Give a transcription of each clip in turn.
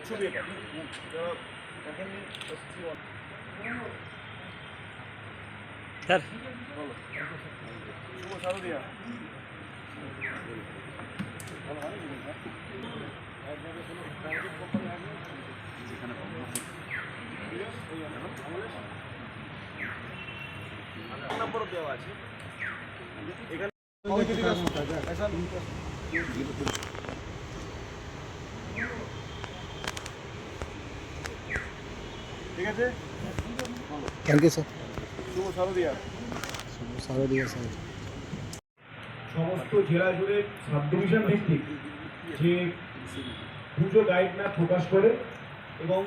ছবি এটা স্যার বলো শুভ শারদিয়া নম্বর দেওয়া আছে এখানে ঠিক আছে থ্যাংক ইউ স্যার। শুভ শারদিয়া শারদীয়া স্যার। সমস্ত জেলা জুড়ে সাব ডিভিশন ভিত্তিক যে পুজো গাইড ম্যাপ প্রকাশ করে এবং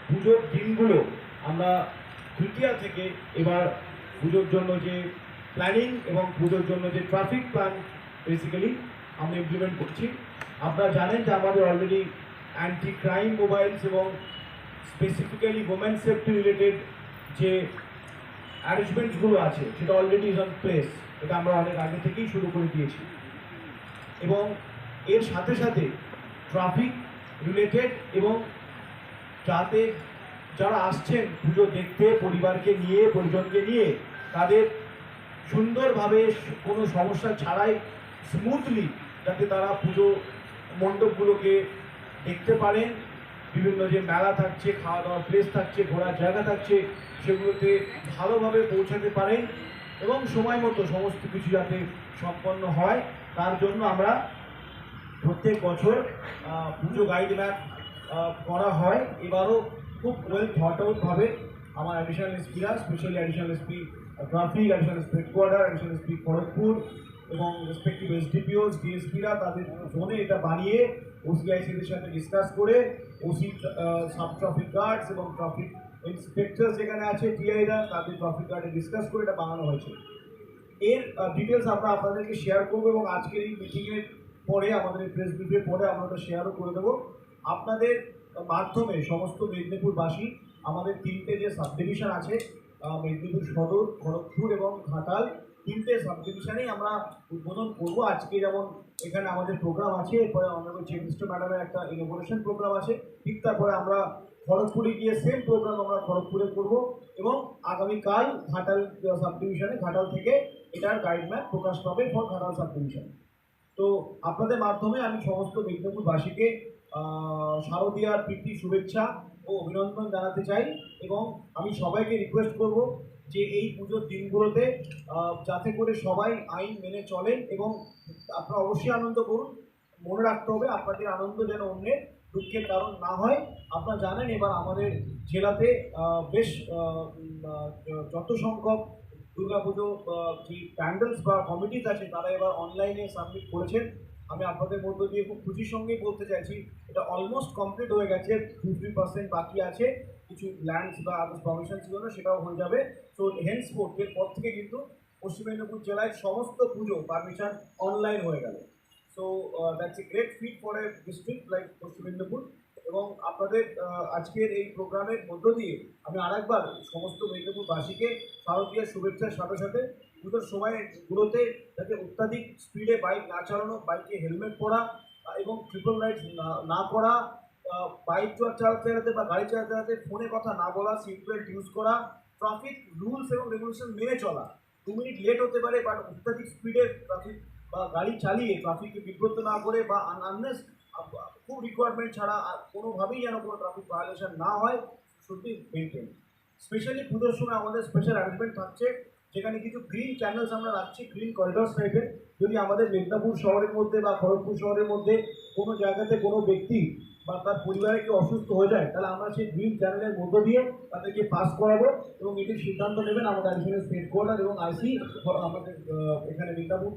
পুজোর দিনগুলো আমরা তৃতীয়া থেকে এবার পুজোর জন্য যে প্ল্যানিং এবং পুজোর জন্য যে ট্রাফিক প্ল্যান বেসিক্যালি আমরা ইমপ্লিমেন্ট করছি। আপনারা জানেন যে আমাদের অলরেডি অ্যান্টি ক্রাইম মোবাইলস এবং স্পেসিফিক্যালি ওমেন সেফটি রিলেটেড যে অ্যারেঞ্জমেন্টসগুলো আছে সেটা অলরেডি ইজ অন প্লেস। এটা আমরা অনেক আগে থেকেই শুরু করে দিয়েছি এবং এর সাথে সাথে ট্রাফিক রিলেটেড এবং যাতে যারা আসছেন পুজো দেখতে পরিবারকে নিয়ে পরিজনকে নিয়ে তাদের সুন্দরভাবে কোনো সমস্যা ছাড়াই স্মুথলি যাতে তারা পুজো মণ্ডপগুলোকে দেখতে পারেন। বিভিন্ন যে মেলা থাকছে, খাওয়া দাওয়ার প্লেস থাকছে, ঘোরার জায়গা থাকছে, সেগুলোতে ভালোভাবে পৌঁছাতে পারেন এবং সময় মতো সমস্ত কিছু যাতে সম্পন্ন হয় তার জন্য আমরা প্রত্যেক বছর পুজো গাইড ম্যাপ করা হয়। এবারও খুব ওয়েল থট আউটভাবে আমার অ্যাডিশনাল এসপিরা, specially additional SP traffic, additional SP headquarter, additional SP Kharagpur এবং রেসপেক্টিভ এসডিপিওস ডিএসপিরা তাদের জোনে এটা বানিয়ে ওসিআইসিদের সাথে ডিসকাস করে ওসি সাব ট্রাফিক গার্ডস এবং ট্রাফিক ইন্সপেক্টর যেখানে আছে টিআইরা তাদের ট্রাফিক গার্ডে ডিসকাস করে এটা বানানো হয়েছে। এর ডিটেলস আমরা আপনাদেরকে শেয়ার করবো এবং আজকের এই মিটিংয়ের পরে আমাদের এই প্রেস ব্রিফের পরে আমরা ওটা শেয়ারও করে দেবো আপনাদের মাধ্যমে। সমস্ত মেদিনীপুরবাসী আমাদের তিনটে যে সাব ডিভিশন আছে মেদিনীপুর সদর, খড়গপুর এবং ঘাটাল, তিনটে সাব ডিভিশনেই আমরা উদ্বোধন করবো। আজকে যেমন এখানে আমাদের প্রোগ্রাম আছে, এরপরে আমাদের চিফ মিনিস্টার ম্যাডামের একটা ইনোগ্রেশন প্রোগ্রাম আছে, ঠিক তারপরে আমরা খড়গপুরে গিয়ে সেম প্রোগ্রাম আমরা খড়গপুরে করব এবং আগামীকাল ঘাটাল সাব ডিভিশনে, ঘাটাল থেকে এটার গাইড ম্যাপ প্রকাশ পাবে ফর ঘাটাল সাব ডিভিশন। তো আপনাদের মাধ্যমে আমি সমস্ত মেদিনীপুরবাসীকে শারদীয়ার প্রীতি শুভেচ্ছা ও অভিনন্দন জানাতে চাই এবং আমি সবাইকে রিকোয়েস্ট করব যে এই পুজোর দিনগুলোতে যাতে করে সবাই আইন মেনে চলেন এবং আপনারা অবশ্যই আনন্দ করুন। মনে রাখতে হবে আপনাদের আনন্দ যেন অন্যের দুঃখের কারণ না হয়। আপনারা জানেন এবার আমাদের জেলাতে বেশ যত সংখ্যক দুর্গাপুজো যে প্যান্ডেলস বা কমিটিস আছে তারা এবার অনলাইনে সাবমিট করেছেন। আমি আপনাদের মধ্য দিয়ে খুব খুশির সঙ্গেই বলতে চাইছি এটা অলমোস্ট কমপ্লিট হয়ে গেছে, 2-3% বাকি আছে কিছু ল্যান্ডস বা আদার্স পারমিশনস জন্য, সেটাও হয়ে যাবে। সো হেন্স এর পর থেকে কিন্তু পশ্চিম মেদিনীপুর জেলায় সমস্ত পুজো পারমিশন অনলাইন হয়ে গেল। So that's a great fit for a district like Paschim Medinipur. এবং আপনাদের আজকের এই প্রোগ্রামের মধ্য দিয়ে আমি আরেকবার সমস্ত মেদিনীপুরবাসীকে শারদীয়ার শুভেচ্ছার সাথে সাথে পুজোর সময়গুলোতে যাতে অত্যাধিক স্পিডে বাইক না চালানো, বাইকে হেলমেট পরা এবং ট্রিপল রাইডস না করা, বাইক চালাতে চালাতে বা গাড়ি চালাতে চালাতে ফোনে কথা না বলা, সিট বেল্ট ইউজ করা, ট্রাফিক রুলস এবং রেগুলেশন মেনে চলা। 2 মিনিট লেট হতে পারে বাট অত্যাধিক স্পিডে ট্রাফিক বা গাড়ি চালিয়ে ট্রাফিককে বিব্রত না করে বা আননেস খুব রিকোয়ারমেন্ট ছাড়া কোনোভাবেই যেন কোনো ট্রাফিক ভায়োলেশন না হয় শুড বি মেনটেন। স্পেশালি পুজোর সময় আমাদের স্পেশাল অ্যারেঞ্জমেন্ট থাকছে যেখানে কিছু গ্রিন চ্যানেলস আমরা রাখছি, গ্রিন করিডোরস টাইপের। যদি আমাদের মেদিনীপুর শহরের মধ্যে বা খড়গপুর শহরের মধ্যে কোনো জায়গাতে কোনো ব্যক্তি বা তার পরিবারে কেউ অসুস্থ হয়ে যায় তাহলে আমরা সেই গ্রিন চ্যানেলের মধ্য দিয়ে তাদেরকে পাস করাবো এবং এটির সিদ্ধান্ত নেবেন আমাদের অ্যাডিশনাল স্টেট কোয়ার্টার এবং আইসি আমাদের এখানে মেদিনীপুর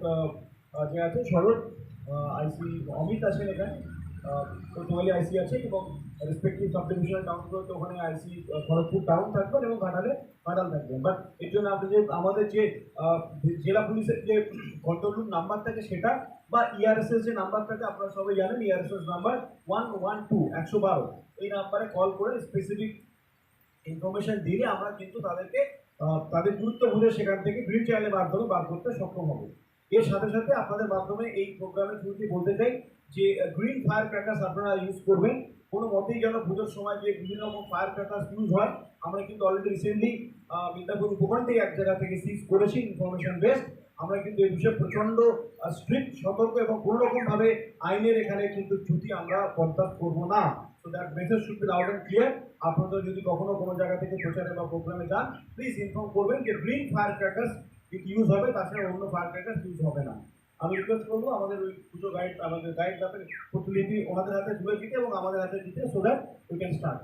যে আছে সদর আইসি অমিত আছেন এখানে, কোতোয়ালি আইসি আছে এবং রেসপেক্টিভ সাব ডিভিশনাল টাউনগুলোতে ওখানে আইসি খড়গপুর টাউন থাকবেন এবং ঘাটালে ঘাটাল থাকবেন। বাট এর জন্য আপনি যে আমাদের যে জেলা পুলিশের যে কন্ট্রোল রুম নাম্বার থাকে সেটা বা ইআরএসএস যে নাম্বার থাকে আপনারা সবাই জানেন, ইআরএসএস নাম্বার 112 এই নাম্বারে কল করে স্পেসিফিক ইনফরমেশন দিলে আমরা কিন্তু তাদেরকে তাদের গুরুত্ব বুঝে সেখান থেকে গ্রিন চাইল্ডের মাধ্যমে বার করতে সক্ষম হবে। এর সাথে সাথে আপনাদের মাধ্যমে এই প্রোগ্রামের থ্রুতে বলতে চাই যে গ্রিন ফায়ার ক্র্যাকার্স আপনারা ইউজ করবেন। কোনো মতেই যেন পুজোর সময় যে বিভিন্ন রকম ফায়ার ক্র্যাকার্স ইউজ হয়, আমরা কিন্তু অলরেডি রিসেন্টলি মিদনাপুর উপকণ্ঠে এক জায়গা থেকে সিজ করেছি ইনফরমেশন বেসড। আমরা কিন্তু এই বিষয়ে প্রচণ্ড স্ট্রিক্ট সতর্ক এবং কোনো রকমভাবে আইনের এখানে কিন্তু চ্যুতি আমরা বরদাস্ত করবো না। So that message should be loud and clear. আপনাদের যদি কখনো কোনো জায়গা থেকে প্রচারে বা প্রোগ্রামে যান, প্লিজ ইনফর্ম করবেন যে গ্রিন ফায়ার ক্র্যাকার্স ইউজ হবে, তাছাড়া অন্য ফায়ার ক্র্যাকার্স ইউজ হবে না। আমি রিকোয়েস্ট করবো আমাদের ওই পুজো গাইড, আমাদের গাইড প্রতিলিপি ওনাদের হাতে তুলে দিতে এবং আমাদের হাতে দিতে, so that we can start.